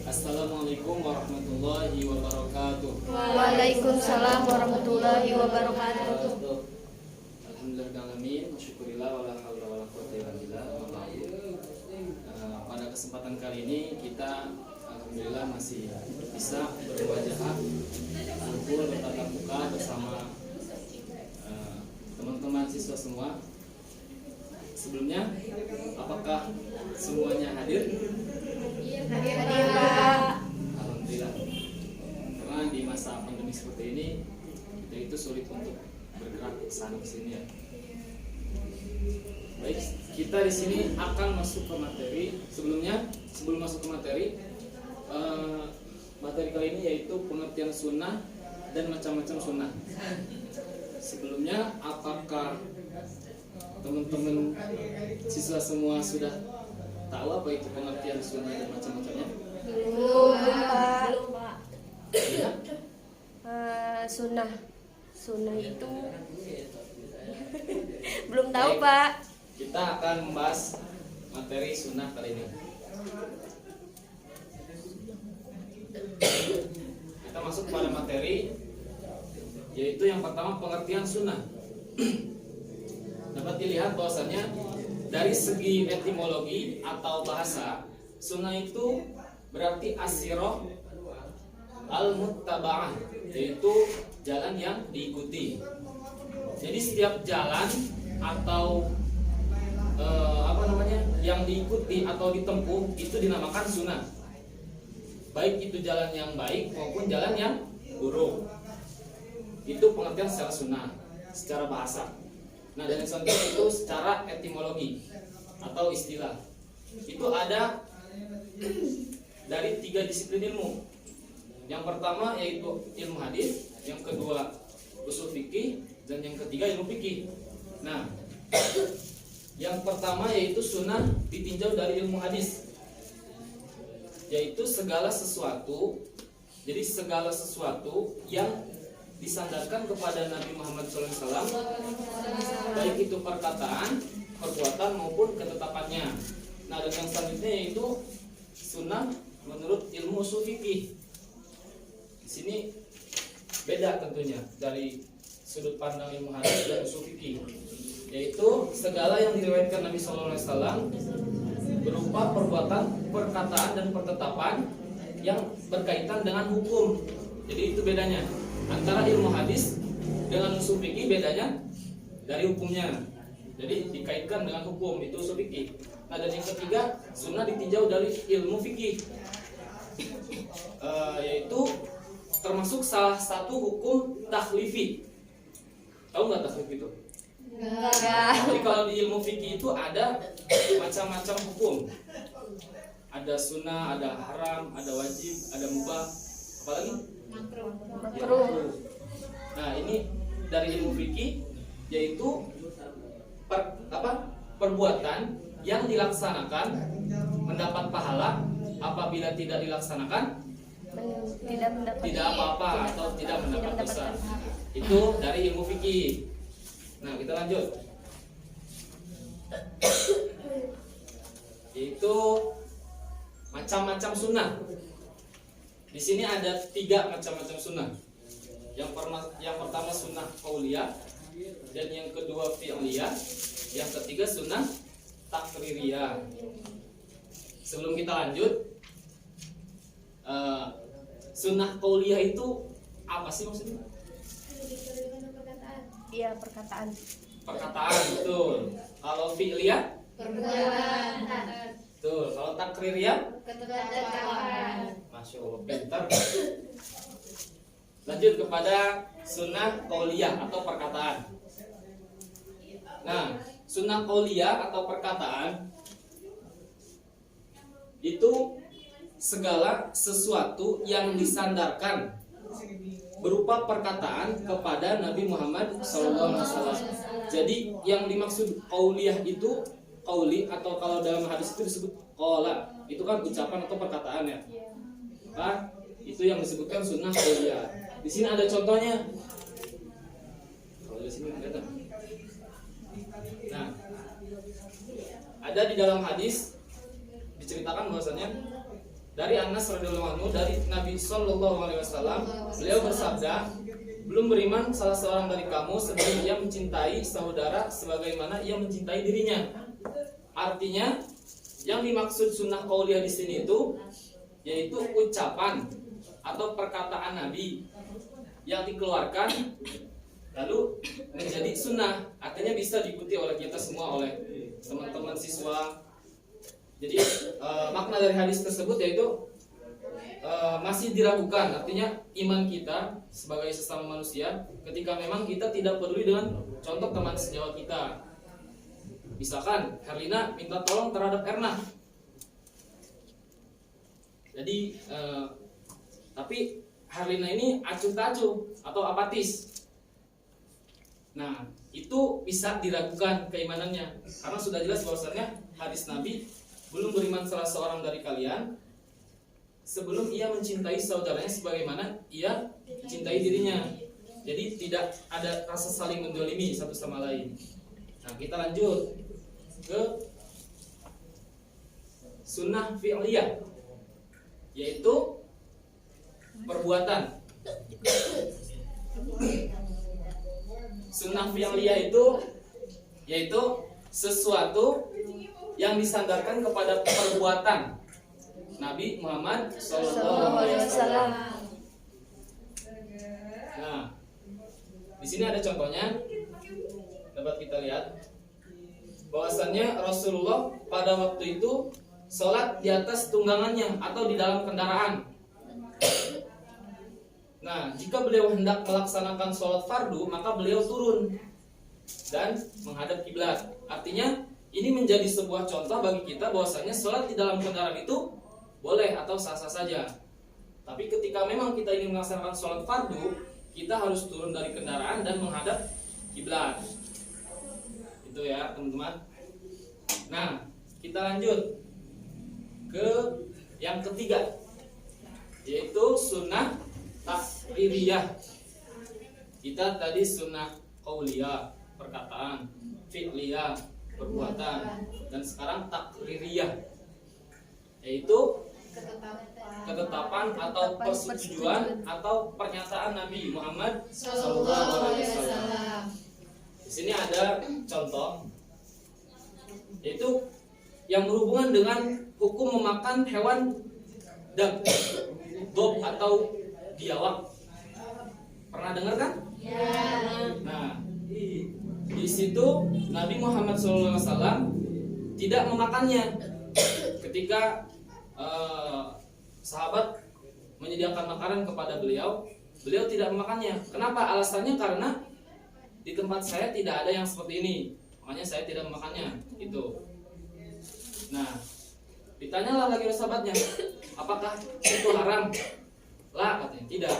Assalamualaikum warahmatullahi wabarakatuh. Waalaikumsalam warahmatullahi wabarakatuh. Alhamdulillahirrahmanirrahim. Syukurillah wala haula wala quwwata illa billah. Pada kesempatan kali ini kita alhamdulillah masih bisa berwajah kumpul bertatap muka bersama teman-teman siswa semua. Sebelumnya, apakah semuanya hadir? Hadir Pak. Alhamdulillah. Karena di masa pandemi seperti ini kita itu sulit untuk bergerak ke sana ke sini ya. Baik, kita di sini akan masuk ke materi. Sebelum masuk ke materi, materi kali ini yaitu pengertian sunnah dan macam-macam sunnah. Sebelumnya, apakah teman-teman siswa semua sudah tahu apa itu pengertian sunnah dan macam-macamnya? Belum Pak. Ya? Sunnah itu belum tahu Pak. Kita akan membahas materi sunnah kali ini. Kita masuk pada materi, yaitu yang pertama pengertian sunnah. Dapat dilihat bahwasannya dari segi etimologi atau bahasa, sunnah itu berarti as-sirah al-muttaba'ah, yaitu jalan yang diikuti. Jadi setiap jalan atau yang diikuti atau ditempuh itu dinamakan sunnah. Baik itu jalan yang baik maupun jalan yang buruk. Itu pengertian secara sunnah, secara bahasa. Nah, dan yang selanjutnya itu secara etimologi atau istilah. Itu ada dari 3 disiplin ilmu. Yang pertama yaitu ilmu hadis, yang kedua usul fikih, dan yang ketiga ilmu fikih. Nah, yang pertama yaitu sunnah ditinjau dari ilmu hadis, yaitu segala sesuatu. Jadi segala sesuatu yang disandarkan kepada Nabi Muhammad SAW, baik itu perkataan, perbuatan maupun ketetapannya. Nah, dan yang selanjutnya yaitu sunnah menurut ilmu usul fikih. Di sini beda tentunya dari sudut pandang ilmu hadis dan usul fikih, yaitu segala yang diriwayatkan Nabi SAW berupa perbuatan, perkataan dan pertetapan yang berkaitan dengan hukum. Jadi itu bedanya antara ilmu hadis dengan usul fikih, bedanya dari hukumnya. Jadi dikaitkan dengan hukum, itu usul fikih. Nah, dan yang ketiga sunnah ditinjau dari ilmu fikih, yaitu termasuk salah satu hukum takhlifi. Tahu nggak takhlif itu? Enggak. Jadi kalau di ilmu fikih itu ada macam-macam hukum. Ada sunnah, ada haram, ada wajib, ada mubah, apalagi Makruh. Nah, ini dari ilmu fikih, yaitu perbuatan yang dilaksanakan mendapat pahala, apabila tidak dilaksanakan tidak apa-apa atau tidak mendapat dosa. Itu dari ilmu fikih. Nah, kita lanjut. Yaitu macam-macam sunnah. Di sini ada 3 macam-macam sunnah. Yang pertama sunnah qauliyah, dan yang kedua fi'liyah, yang ketiga sunnah takririyah. Sebelum kita lanjut, sunnah qauliyah itu apa sih maksudnya? Iya, perkataan. Perkataan, betul. Kalau fi'liyah? Perbuatan. Betul. Kalau takririyah? Ketetapan. Masya Allah, pintar. Lanjut kepada sunnah qauliyah atau perkataan. Nah, sunnah qauliyah atau perkataan itu segala sesuatu yang disandarkan berupa perkataan kepada Nabi Muhammad SAW. Jadi yang dimaksud qauliyah itu, qauli atau kalau dalam hadis itu disebut qala, itu kan ucapan atau perkataan ya. Maka itu yang disebutkan sunnah qauliyah. Di sini ada contohnya. Kalau di sini ada. Nah, ada di dalam hadis diceritakan bahwasanya dari Anas radhiyallahu anhu dari Nabi Shallallahu alaihi wasallam, beliau bersabda, belum beriman salah seorang dari kamu sebelum ia mencintai saudara sebagaimana ia mencintai dirinya. Artinya yang dimaksud sunnah qauliyah di sini itu yaitu ucapan atau perkataan Nabi yang dikeluarkan lalu menjadi sunnah, artinya bisa diikuti oleh kita semua, oleh teman-teman siswa. Jadi makna dari hadis tersebut yaitu masih diragukan, artinya iman kita sebagai sesama manusia ketika memang kita tidak peduli dengan contoh teman sejawat kita. Misalkan Herlina minta tolong terhadap Erna, jadi tapi Herlina ini acuh tacuh atau apatis. Nah, itu bisa diragukan keimanannya karena sudah jelas bahwasannya hadis Nabi, belum beriman salah seorang dari kalian sebelum ia mencintai saudaranya sebagaimana ia mencintai dirinya. Jadi tidak ada rasa saling mendolimi satu sama lain. Nah, kita lanjut ke sunnah fi'liyah, yaitu perbuatan. Sunnah fi'liyah itu yaitu sesuatu yang disandarkan kepada perbuatan Nabi Muhammad Sallallahu Alaihi Wasallam. Nah, di sini ada contohnya, dapat kita lihat bahwasannya Rasulullah pada waktu itu sholat di atas tunggangannya atau di dalam kendaraan. Nah, jika beliau hendak melaksanakan sholat fardu, maka beliau turun dan menghadap kiblat. Artinya ini menjadi sebuah contoh bagi kita bahwasanya sholat di dalam kendaraan itu boleh atau sah-sah saja. Tapi ketika memang kita ingin melaksanakan sholat fardu, kita harus turun dari kendaraan dan menghadap kiblat. Itu ya teman-teman. Nah, kita lanjut ke yang ketiga, yaitu sunnah takririyah. Kita tadi sunnah qauliyah, perkataan, fi'liyah, perbuatan, dan sekarang takririyah, yaitu ketetapan atau persetujuan atau pernyataan Nabi Muhammad Sallallahu Alaihi Wasallam. Di sini ada contoh, yaitu yang berhubungan dengan hukum memakan hewan dob atau biawak. Pernah dengar kan? Ya. Nah, di situ Nabi Muhammad SAW tidak memakannya. Ketika sahabat menyediakan makanan kepada beliau, beliau tidak memakannya. Kenapa? Alasannya karena di tempat saya tidak ada yang seperti ini, makanya saya tidak memakannya. Itu. Nah, ditanyalah lagi oleh sahabatnya, apakah itu haram? Lah, katanya tidak.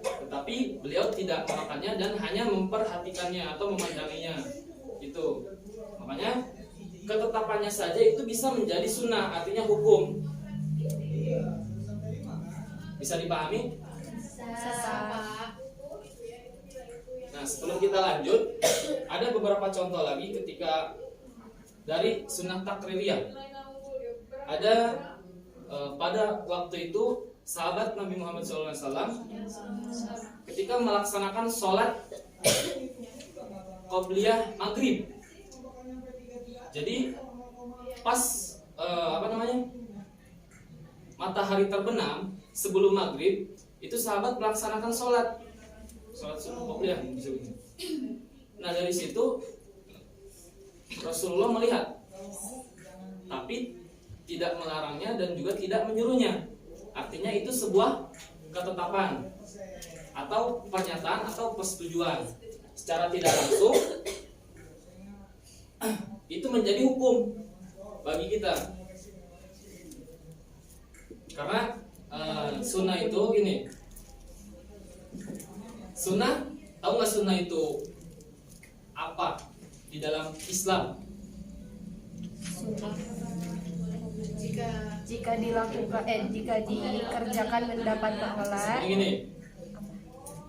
Tetapi beliau tidak memakannya dan hanya memperhatikannya atau memandanginya. Itu. Makanya ketetapannya saja itu bisa menjadi sunnah, artinya hukum. Bisa dipahami? Nah, sebelum kita lanjut, ada beberapa contoh lagi ketika dari sunnah takririyah. Ada pada waktu itu sahabat Nabi Muhammad SAW ketika melaksanakan sholat qobliyah maghrib. Jadi pas matahari terbenam sebelum maghrib, itu sahabat melaksanakan sholat sunnah qobliyah. Nah, dari situ Rasulullah melihat, tapi tidak melarangnya dan juga tidak menyuruhnya. Artinya itu sebuah ketetapan atau pernyataan atau persetujuan secara tidak langsung. Itu menjadi hukum bagi kita. Karena sunnah itu gini. Sunnah, tahu nggak sunnah itu apa di dalam Islam? Jika dikerjakan mendapat pahala. Gini,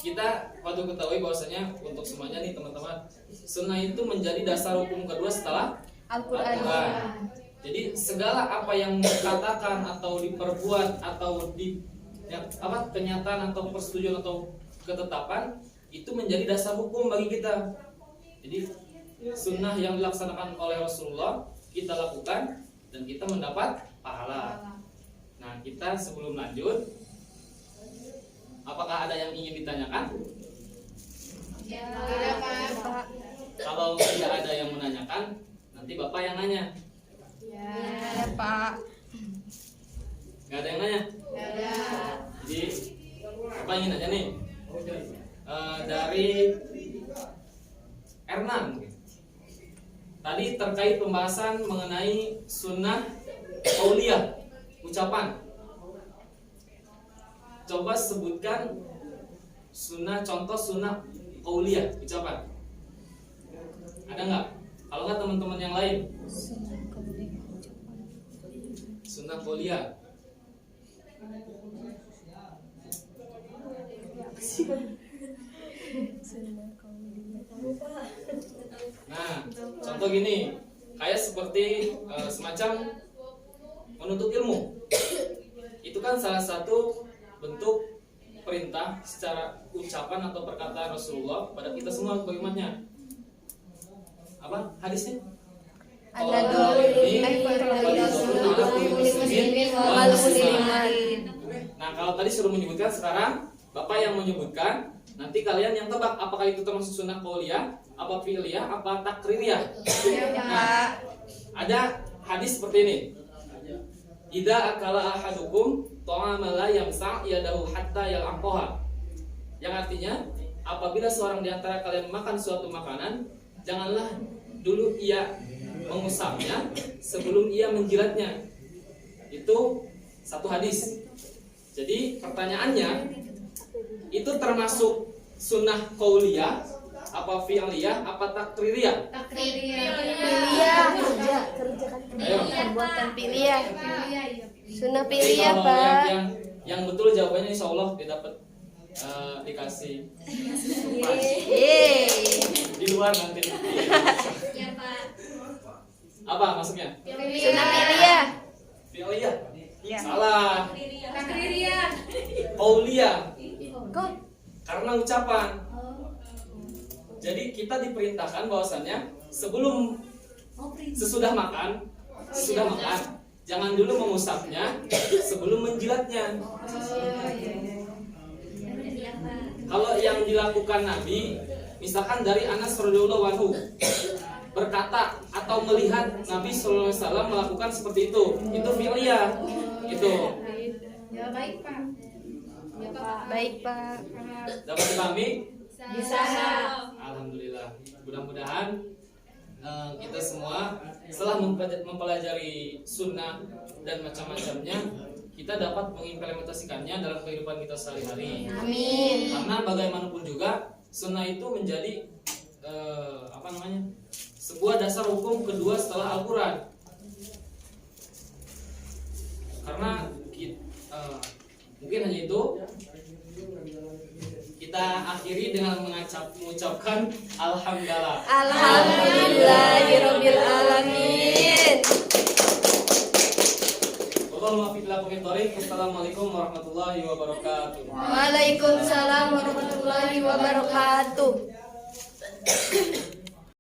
kita patut ketahui bahwasanya untuk semuanya nih teman-teman, sunnah itu menjadi dasar hukum kedua setelah Al-Quran. Jadi segala apa yang dikatakan atau diperbuat atau kenyataan atau persetujuan atau ketetapan itu menjadi dasar hukum bagi kita. Jadi sunnah yang dilaksanakan oleh Rasulullah kita lakukan dan kita mendapat pahala. Nah, kita sebelum lanjut, apakah ada yang ingin ditanyakan? Tidak, Pak. Kalau tidak ada yang menanyakan, nanti Bapak yang nanya. Ya, Pak. Gak ada yang nanya? Ada. Jadi Bapak ingin nanya nih, dari Ernan mungkin. Tadi terkait pembahasan mengenai sunnah qauliyah, ucapan. Coba sebutkan contoh sunnah qauliyah, ucapan. Ada nggak? Kalau nggak teman-teman yang lain? Sunnah qauliyah. Nah, contoh gini, kayak seperti semacam menuntut ilmu. Itu kan salah satu bentuk perintah secara ucapan atau perkataan Rasulullah pada kita semua bagaimana? Apa hadisnya? Nah, kalau tadi suruh menyebutkan, sekarang Bapak yang menyebutkan. Nanti kalian yang tebak apakah itu termasuk sunnah qauliyah, apa fi'liyah, apa takririyah. Nah, ada hadis seperti ini. Idza akala ahadukum ta'ama la yamsa' yadahu hatta yal'aqaha. Yang artinya, apabila seorang di antara kalian makan suatu makanan, janganlah dulu ia mengusapnya sebelum ia menjilatnya. Itu satu hadis. Jadi pertanyaannya, itu termasuk sunnah qauliyah, apa fi'liyah, apa takririyah? Pilih kerja kan. Ayo. Perbuatan pilih ya. Sunnah Jadi pilih ya, kalau Pak. yang betul jawabannya insya Allah dia dapat dikasih Yeay. di luar nanti. Ya, Pak. Apa maksudnya? Sunnah pilih ya. Fi'liyah? Iya. Salah. Takririyah. Qauliyah Kok karena ucapan. Jadi kita diperintahkan bahwasannya sesudah makan, jangan dulu mengusapnya sebelum menjilatnya. Kalau yang dilakukan Nabi, misalkan dari Anas radhiyallahu anhu berkata atau melihat Nabi sallallahu alaihi wasallam melakukan seperti itu fi'liyah. Itu Ya, baik, Pak. Ya, Pak. baik, Pak. dapat dipahami? Bisa. Alhamdulillah. Mudah-mudahan kita semua setelah mempelajari sunnah dan macam-macamnya, kita dapat mengimplementasikannya dalam kehidupan kita sehari-hari. Amin. Karena bagaimanapun juga sunnah itu menjadi sebuah dasar hukum kedua setelah Al-Quran. Karena mungkin hanya itu. Kita akhiri dengan mengucapkan alhamdulillah. Alhamdulillahirabbil alamin. Assalamualaikum warahmatullahi wabarakatuh. Waalaikumsalam warahmatullahi wabarakatuh.